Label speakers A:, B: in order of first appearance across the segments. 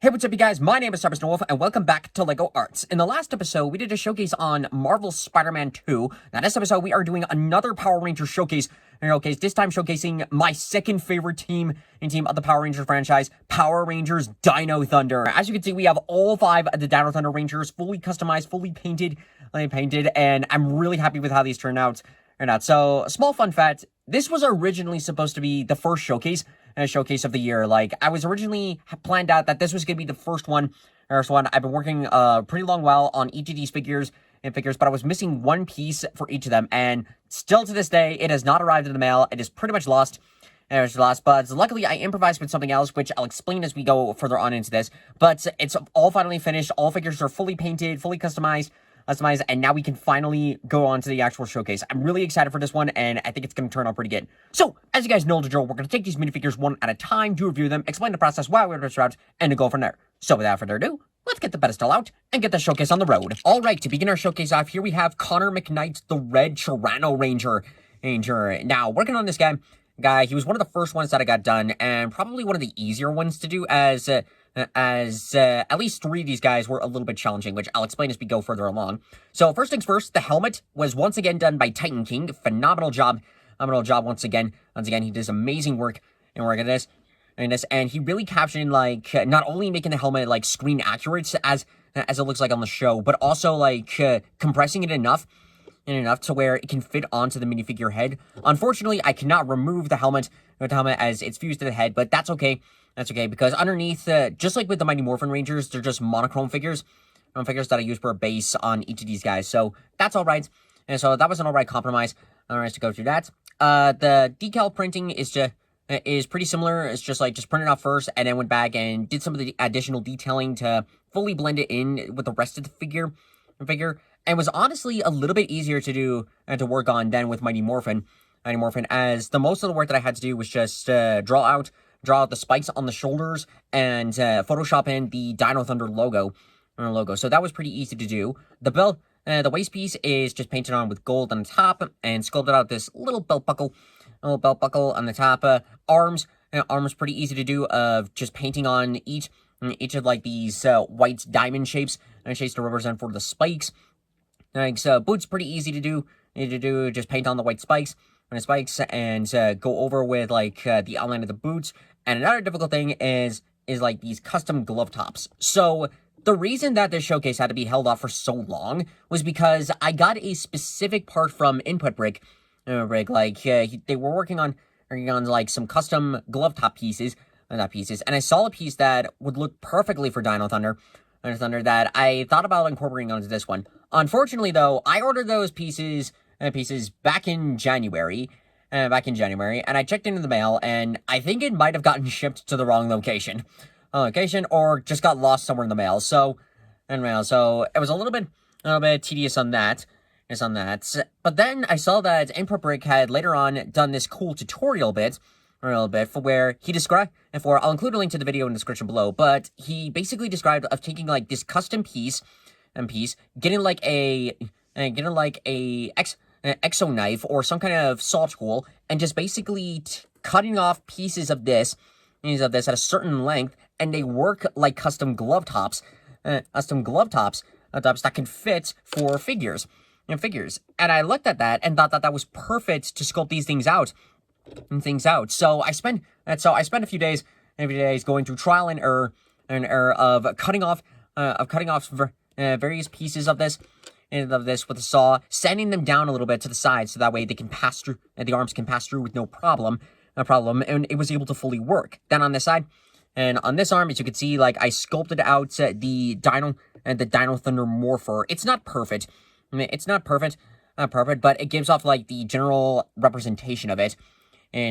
A: Hey, what's up, you guys? My name is Wolf, and welcome back to LEGO Arts. In the last episode, we did a showcase on Marvel's Spider-Man 2. Now, this episode, we are doing another Power Ranger showcase. This time showcasing my second favorite team of the Power Rangers franchise, Power Rangers Dino Thunder. As you can see, we have all 5 of the Dino Thunder Rangers fully customized, fully painted, and I'm really happy with how these turned out. So, small fun fact, this was originally supposed to be the first showcase of the year. Like, I was originally planned out that this was going to be the first one. I've been working pretty long while on each of these figures, but I was missing one piece for each of them, and still to this day, it has not arrived in the mail. It is pretty much lost. But luckily, I improvised with something else, which I'll explain as we go further on into this. But it's all finally finished. All figures are fully painted, fully customized, and now we can finally go on to the actual showcase. I'm really excited for this one, and I think it's going to turn out pretty good. So, as you guys know the drill, we're going to take these minifigures one at a time, to review them, explain the process, why we're this route, and to go from there. So, without further ado, let's get the pedestal out and get the showcase on the road. Alright, to begin our showcase off, here we have Connor McKnight, the Red Tyranno Ranger. Now, working on this guy, he was one of the first ones that I got done, and probably one of the easier ones to do, as at least 3 of these guys were a little bit challenging, which I'll explain as we go further along. So, first things first, the helmet was once again done by Titan King. Phenomenal job once again. He does amazing work at this. And he really captured, like, not only making the helmet, like, screen accurate as it looks like on the show, but also, like, compressing it enough to where it can fit onto the minifigure head. Unfortunately, I cannot remove the helmet as it's fused to the head, but that's okay. That's okay, because underneath, just like with the Mighty Morphin Rangers, they're just monochrome figures. Figures that I use for a base on each of these guys. So, that's alright. And so, that was an alright compromise. Alright, to go through that. The decal printing is pretty similar. It's just printed off first, and then went back and did some of the additional detailing to fully blend it in with the rest of the figure. And was honestly a little bit easier to do and to work on than with Mighty Morphin, as the most of the work that I had to do was just draw out the spikes on the shoulders and Photoshop in the Dino Thunder logo. So that was pretty easy to do. The belt, the waist piece is just painted on with gold on the top and sculpted out this little belt buckle on the top. Arms pretty easy to do, of just painting on each of like these white diamond shapes to represent for the spikes. So boots pretty easy to do. Just paint on the white spikes and go over with like the outline of the boots. And another difficult thing is like these custom glove tops. So the reason that this showcase had to be held off for so long was because I got a specific part from Input Brick. They were working on like some custom glove top pieces, and I saw a piece that would look perfectly for Dino Thunder, that I thought about incorporating onto this one. Unfortunately, though, I ordered those pieces back in January, and I checked into the mail, and I think it might have gotten shipped to the wrong location, or just got lost somewhere in the mail. So it was a little bit tedious on that. But then I saw that Input Brick had later on done this cool tutorial bit for where he described, I'll include a link to the video in the description below, but he basically described of taking like this custom piece, getting like a exo knife or some kind of saw tool, and just basically cutting off pieces of this at a certain length, and they work like custom glove tops that can fit for figures. And I looked at that and thought that was perfect to sculpt these things out. So I spent a few days going through trial and error of cutting off various pieces of this with a saw, sanding them down a little bit to the side so that way they can pass through, and the arms can pass through with no problem, and it was able to fully work. Then on this side, and on this arm, as you can see, like I sculpted out the Dino Thunder Morpher. It's not perfect. But it gives off like the general representation of it. I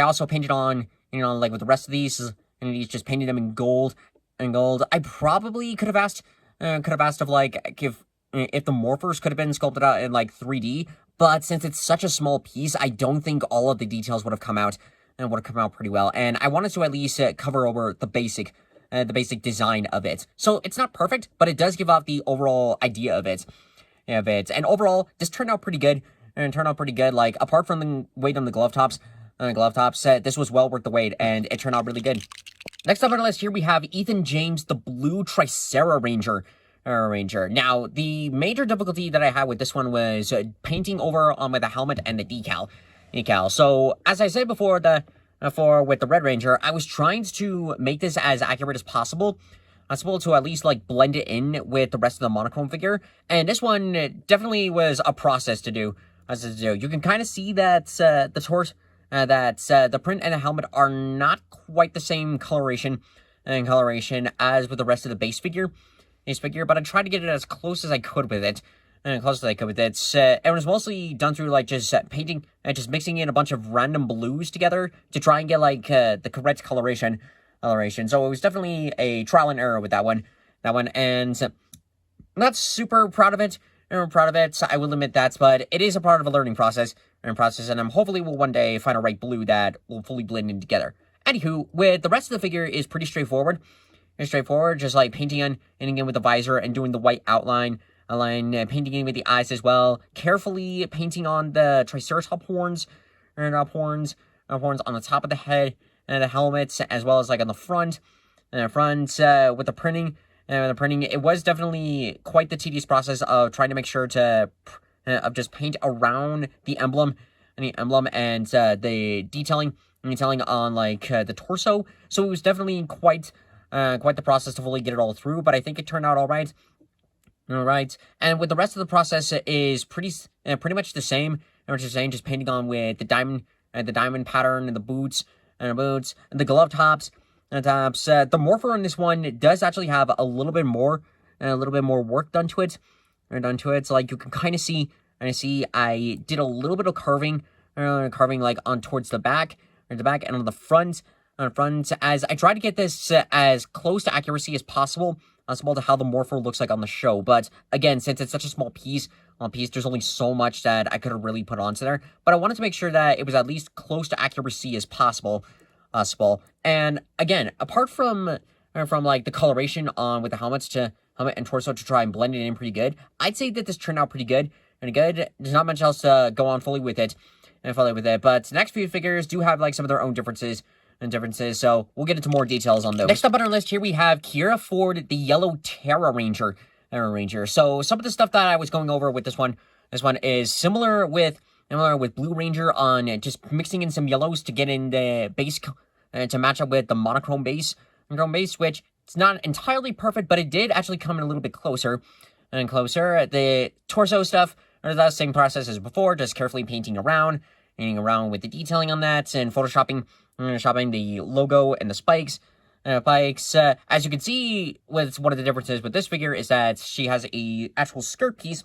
A: also painted on, like with the rest of these, and these just painted them in gold. I probably could have asked of like if the morphers could have been sculpted out in like 3D, but since it's such a small piece, I don't think all of the details would have come out pretty well. And I wanted to at least cover over the basic design of it. So it's not perfect, but it does give off the overall idea of it. And overall, this turned out pretty good. Like, apart from the weight on the glove tops, this was well worth the wait, and it turned out really good. Next up on our list here, we have Ethan James, the Blue Tricera Ranger. Now, the major difficulty that I had with this one was painting over on with the helmet and the decal. So, as I said before, with the Red Ranger, I was trying to make this as accurate as possible. To at least like blend it in with the rest of the monochrome figure, and this one definitely was a process to do. You can kind of see that the torso, the print and the helmet are not quite the same coloration as with the rest of the base figure. But I tried to get it as close as I could with it. It was mostly done through like just painting and just mixing in a bunch of random blues together to try and get like the correct coloration. So it was definitely a trial and error with that one, and I'm not super proud of it. I will admit that, but it is a part of a learning process, and I'm hopefully will one day find a right blue that will fully blend in together. Anywho, with the rest of the figure is pretty straightforward. Just like painting in with the visor and doing the white outline, painting in with the eyes as well. Carefully painting on the Triceratops horns, horns on the top of the head and the helmets, as well as like on the front. With the printing. It was definitely quite the tedious process of trying to make sure to just paint around the emblem and the detailing on like the torso. So it was definitely quite the process to fully get it all through, but I think it turned out all right. And with the rest of the process is pretty much the same. Just painting on with the diamond pattern and the boots and the glove tops. The morpher on this one does actually have a little bit more work done to it. So like you can kind of see, I did a little bit of carving like on towards the back, and on the front, as I try to get this as close to accuracy as possible to how the morpher looks like on the show. But again, since it's such a small piece, there's only so much that I could have really put onto there. But I wanted to make sure that it was at least close to accuracy as possible. And again, apart from like the coloration on with the helmet and torso to try and blend it in pretty good, I'd say that this turned out pretty good. There's not much else to go on fully with it. But the next few figures do have like some of their own differences, so we'll get into more details on those. Next up on our list here, we have Kiera Ford, the Yellow Terra Ranger. So some of the stuff that I was going over with this one is similar with Blue Ranger on just mixing in some yellows to get in the base to match up with the monochrome base, which it's not entirely perfect, but it did actually come in a little bit closer. The torso stuff, or the same process as before, just carefully painting around with the detailing on that and photoshopping the logo and the spikes. As you can see, with one of the differences with this figure is that she has a actual skirt piece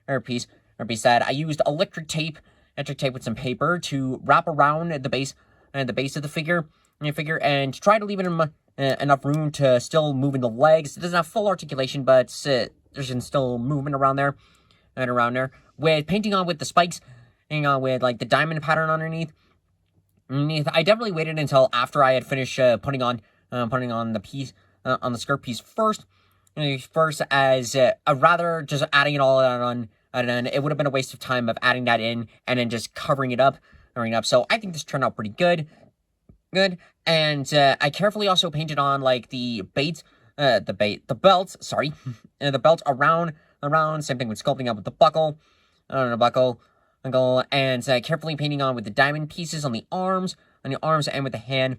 A: that I used electric tape with some paper to wrap around the base of the figure, and try to leave it enough room to still move in the legs. It doesn't have full articulation, but there's still movement around there. With painting on with the spikes, with like the diamond pattern underneath. I definitely waited until after I had finished putting on the piece on the skirt piece first, as rather just adding it all on. And it would have been a waste of time of adding that in and then just covering it up. So I think this turned out pretty good. And I carefully also painted on like the belt. The belt around. Same thing with sculpting up with the buckle. And carefully painting on with the diamond pieces on the arms and with the hand.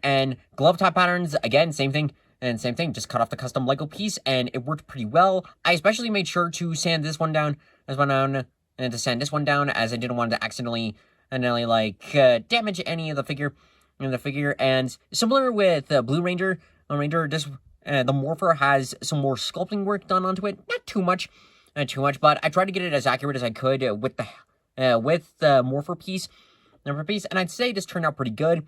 A: And glove top patterns, again, same thing. Just cut off the custom Lego piece, and it worked pretty well. I especially made sure to sand this one down, as I didn't want to accidentally damage any of the figure. And similar with Blue Ranger, the morpher has some more sculpting work done onto it. Not too much, but I tried to get it as accurate as I could with the morpher piece, and I'd say this turned out pretty good.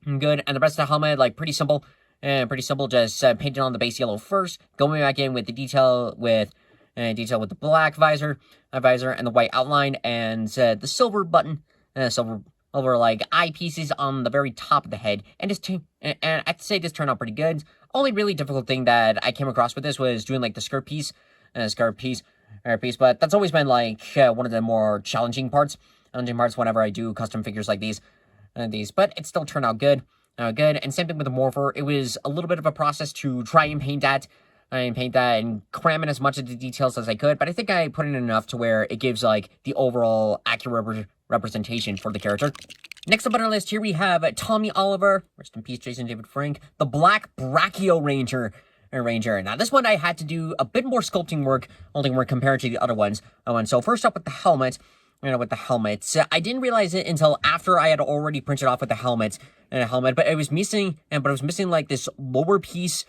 A: And the rest of the helmet, like pretty simple, just painted on the base yellow first, going back in with the detail with the black visor and the white outline, and the silver button, silver like eyepieces on the very top of the head, and I'd say this turned out pretty good. Only really difficult thing that I came across with this was doing like the skirt piece, but that's always been like one of the more challenging parts whenever I do custom figures like these, but it still turned out good. good. And same thing with the Morpher. It was a little bit of a process to try and paint that. And cram in as much of the details as I could, but I think I put in enough to where it gives, like, the overall accurate representation for the character. Next up on our list here, we have Tommy Oliver, rest in peace, Jason David Frank, the Black Brachio Ranger. Now, this one I had to do a bit more sculpting work compared to the other ones. So first up with the helmet, I didn't realize it until after I had already printed off with the helmet, but it was missing, like this lower piece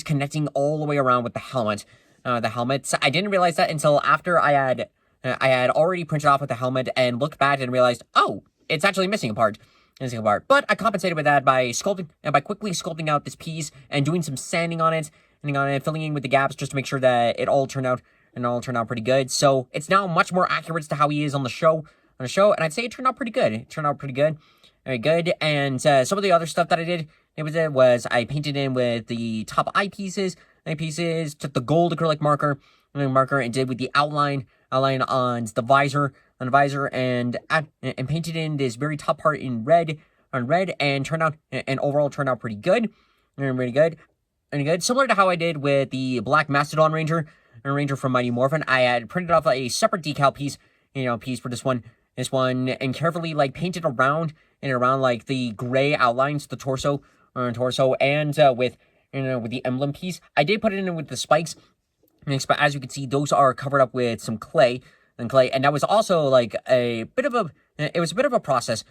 A: connecting all the way around with the helmet. So I didn't realize that until after I had already printed off with the helmet and looked back and realized, oh, it's actually missing a part. But I compensated with that by quickly sculpting out this piece and doing some sanding on it, filling in with the gaps just to make sure that it all turned out pretty good. So it's now much more accurate to how he is on the show, and I'd say it turned out pretty good. Very good. And some of the other stuff that I did, was I painted in with the top eyepieces, took the gold acrylic marker, and did with the outline on the visor, and painted in this very top part in red, and overall turned out pretty good, Similar to how I did with the Black Mastodon Ranger from Mighty Morphin, I had printed off a separate decal piece for this one, and carefully, like, painted around like the gray outlines, the torso, and with the emblem piece. I did put it in with the spikes, but as you can see, those are covered up with some clay, and that was also like a bit of a process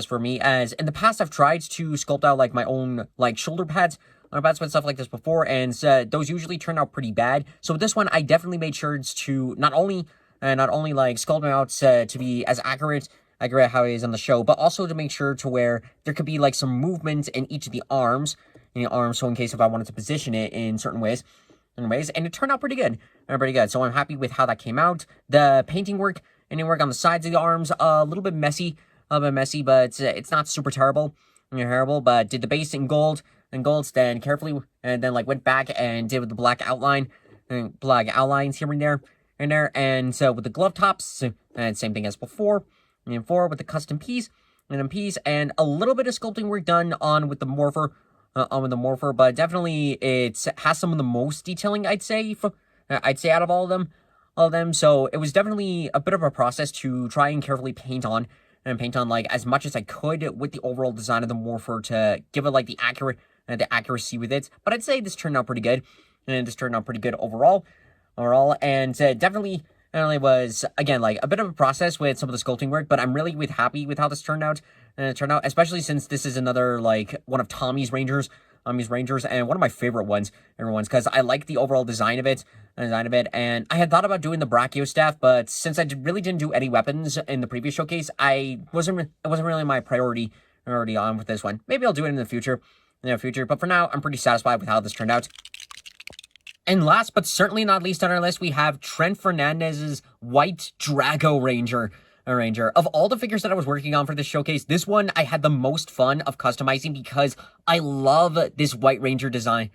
A: for me, as in the past I've tried to sculpt out like my own like shoulder pads with stuff like this before, and those usually turn out pretty bad. So with this one, I definitely made sure to not only like sculpt them out to be as accurate how it is on the show, but also to make sure to where there could be like some movement in each of the arms, so in case if I wanted to position it in certain ways, and it turned out pretty good. So I'm happy with how that came out. The painting work on the sides of the arms, a little bit messy, but it's not super terrible, but did the base in gold, then carefully, and then like went back and did with the black outlines here and there, and so with the glove tops, and same thing as before, with the custom piece, and a little bit of sculpting work done with the Morpher, but definitely it has some of the most detailing, I'd say out of all of them. So it was definitely a bit of a process to try and carefully paint on like as much as I could with the overall design of the Morpher to give it like the accuracy with it. But I'd say this turned out pretty good, overall, and definitely was, again, like a bit of a process with some of the sculpting work, but I'm really happy with how this turned out, especially since this is another, like, one of Tommy's Rangers, and one of my favorite ones, because I like the overall design of it, and I had thought about doing the Brachio staff, but since I really didn't do any weapons in the previous showcase, it wasn't really my priority on with this one. Maybe I'll do it in the future, but for now, I'm pretty satisfied with how this turned out. And last but certainly not least on our list, we have Trent Fernandez's White Drago Ranger. Of all the figures that I was working on for this showcase, this one I had the most fun of customizing because I love this White Ranger design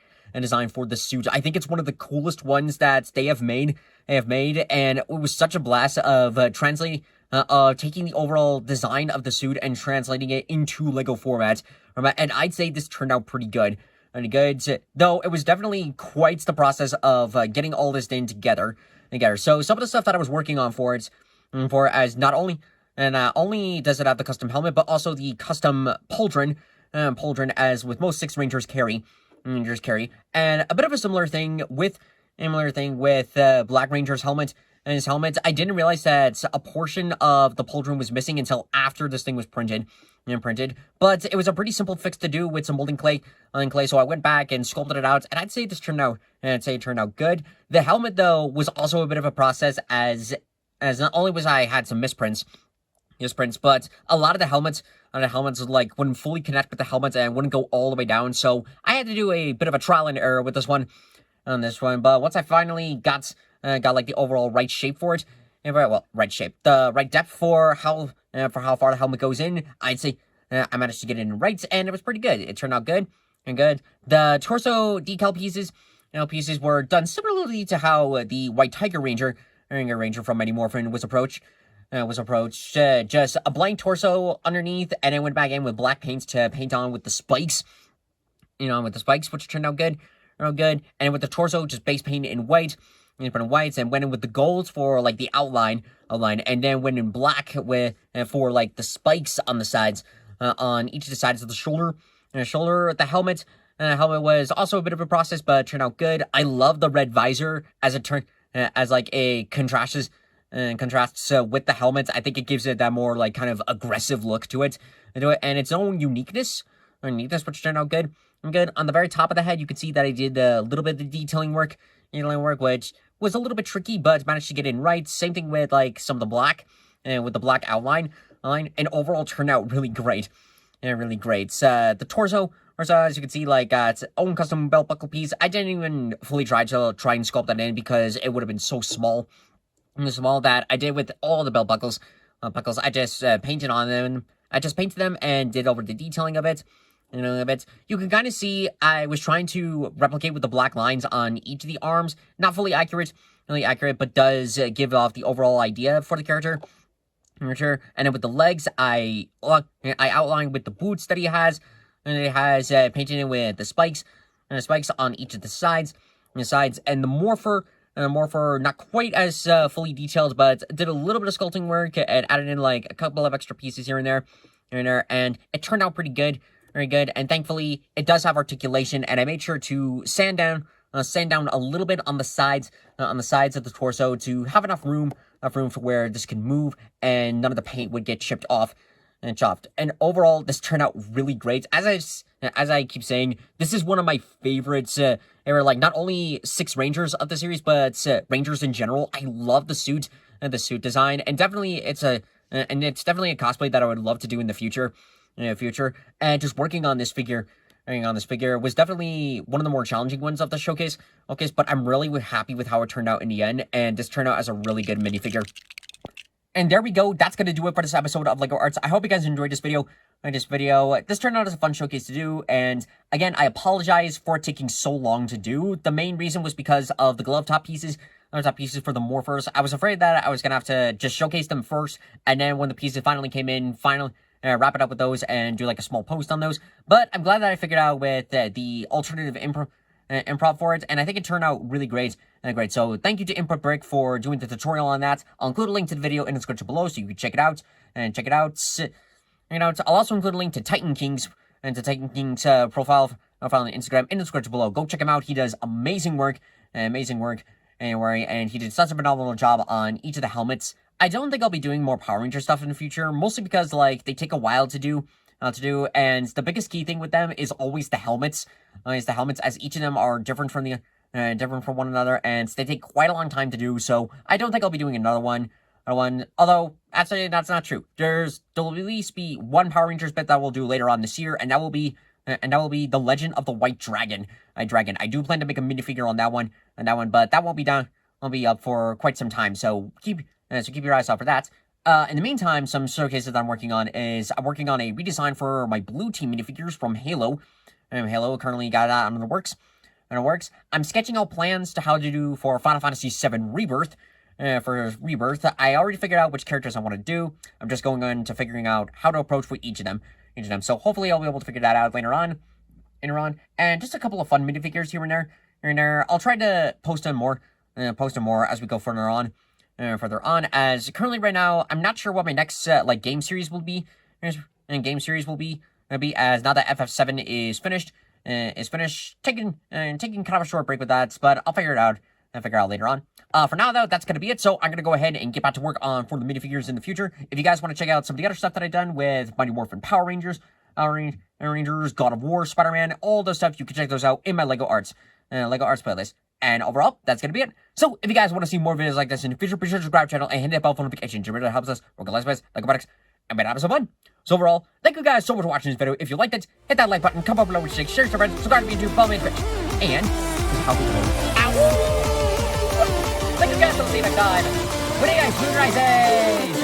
A: for the suit. I think it's one of the coolest ones that they have made, and it was such a blast of taking the overall design of the suit and translating it into Lego format. And I'd say this turned out pretty good. Though it was definitely quite the process of getting all this thing together. So some of the stuff that I was working on for as not only does it have the custom helmet, but also the custom pauldron, as with most 6 Rangers carry, and a bit of a similar thing with Black Ranger's helmet. And his helmet, I didn't realize that a portion of the pauldron was missing until after this thing was printed, but it was a pretty simple fix to do with some molding clay, so I went back and sculpted it out, and I'd say it turned out good. The helmet, though, was also a bit of a process, as not only was I had some misprints, but a lot of the helmets like wouldn't fully connect with the helmet and wouldn't go all the way down, so I had to do a bit of a trial and error with this one, but once I finally got like the overall right shape for it, the right depth for how far the helmet goes in, I'd say I managed to get it in right, and it was pretty good. It turned out good. The torso decal pieces were done similarly to how the White Tiger Ranger from Mighty Morphin was approached. just a blank torso underneath, and then went back in with black paints to paint on with the spikes. Which turned out good, and with the torso, just base paint in white, and went in with the golds for like the outline, and then went in black with for like the spikes on the sides, on each of the sides of the shoulder, the helmet. The helmet was also a bit of a process, but turned out good. I love the red visor as as like a contrasts with the helmet. I think it gives it that more like kind of aggressive look to it, and its own uniqueness, which turned out good. Good. On the very top of the head, you can see that I did a little bit of detailing work, which was a little bit tricky, but managed to get in right. Same thing with like some of the black, with the black outline, and overall turned out really great. Really great. The torso, as you can see, like its own custom belt buckle piece. I didn't even fully try and sculpt that in because it would have been so small, that I did with all the belt buckles. I just painted on them. I just painted them and did over the detailing of it. You can kind of see I was trying to replicate with the black lines on each of the arms. Not fully accurate, but does give off the overall idea for the character. And then with the legs, I outlined with the boots that he has, and it has painted in with the spikes, on each of the sides, and the morpher. Not quite as fully detailed, but did a little bit of sculpting work and added in like a couple of extra pieces here and there, and it turned out pretty good. Very good, and thankfully it does have articulation, and I made sure to sand down a little bit on the sides, of the torso to have enough room for where this can move, and none of the paint would get chipped off and chopped. And overall, this turned out really great. As I keep saying, this is one of my favorites. Like not only 6 Rangers of the series, but Rangers in general. I love the suit design, and definitely it's definitely a cosplay that I would love to do in the future. And just working on this figure was definitely one of the more challenging ones of the showcase, but I'm really happy with how it turned out in the end, and this turned out as a really good minifigure. And there we go. That's going to do it for this episode of LEGO Arts. I hope you guys enjoyed this video. This turned out as a fun showcase to do, and again, I apologize for it taking so long to do. The main reason was because of the glove top pieces for the morphers. I was afraid that I was going to have to just showcase them first, and then when the pieces finally came in, wrap it up with those and do like a small post on those. But I'm glad that I figured out with the alternative improv for it, and I think it turned out really great. So thank you to Input Brick for doing the tutorial on that. I'll include a link to the video in the description below so you can check it out. I'll also include a link to Titan King's profile on Instagram in the description below. Go check him out. He does amazing work. And he did such a phenomenal job on each of the helmets. I don't think I'll be doing more Power Ranger stuff in the future, mostly because like they take a while to do, and the biggest key thing with them is always the helmets. As each of them are different from one another, and they take quite a long time to do. So I don't think I'll be doing another one. Although actually that's not true. There'll at least be one Power Rangers bit that we'll do later on this year, and that will be the Legend of the White Dragon. I do plan to make a minifigure on that one, but that won't be done. Won't be up for quite some time. So keep your eyes out for that. In the meantime, some showcases that I'm working on is I'm working on a redesign for my blue team minifigures from Halo. Halo currently got that in the works. I'm sketching out plans to how to do for Final Fantasy VII Rebirth. I already figured out which characters I want to do. I'm just going on to figuring out how to approach with each of them. So hopefully I'll be able to figure that out later on. And just a couple of fun minifigures here and there. I'll try to post them more as we go further on, as currently right now I'm not sure what my next game series will be. As now that FF7 is finished, taking kind of a short break with that, but I'll figure it out later on. For now though, that's gonna be it. So I'm gonna go ahead and get back to work on for the minifigures in the future. If you guys want to check out some of the other stuff that I've done with Mighty Morphin Power Rangers, God of War, Spider-Man, all those stuff, you can check those out in my LEGO Arts playlist. And overall, that's going to be it. So, if you guys want to see more videos like this in the future, be sure to subscribe to the channel and hit that bell for notifications. It really helps us work on LEGO products and make it so fun. So, overall, thank you guys so much for watching this video. If you liked it, hit that like button, comment up below with your share, subscribe to YouTube, follow me on Twitch, and thank you guys for seeing next time. Good day, guys. Moonrise.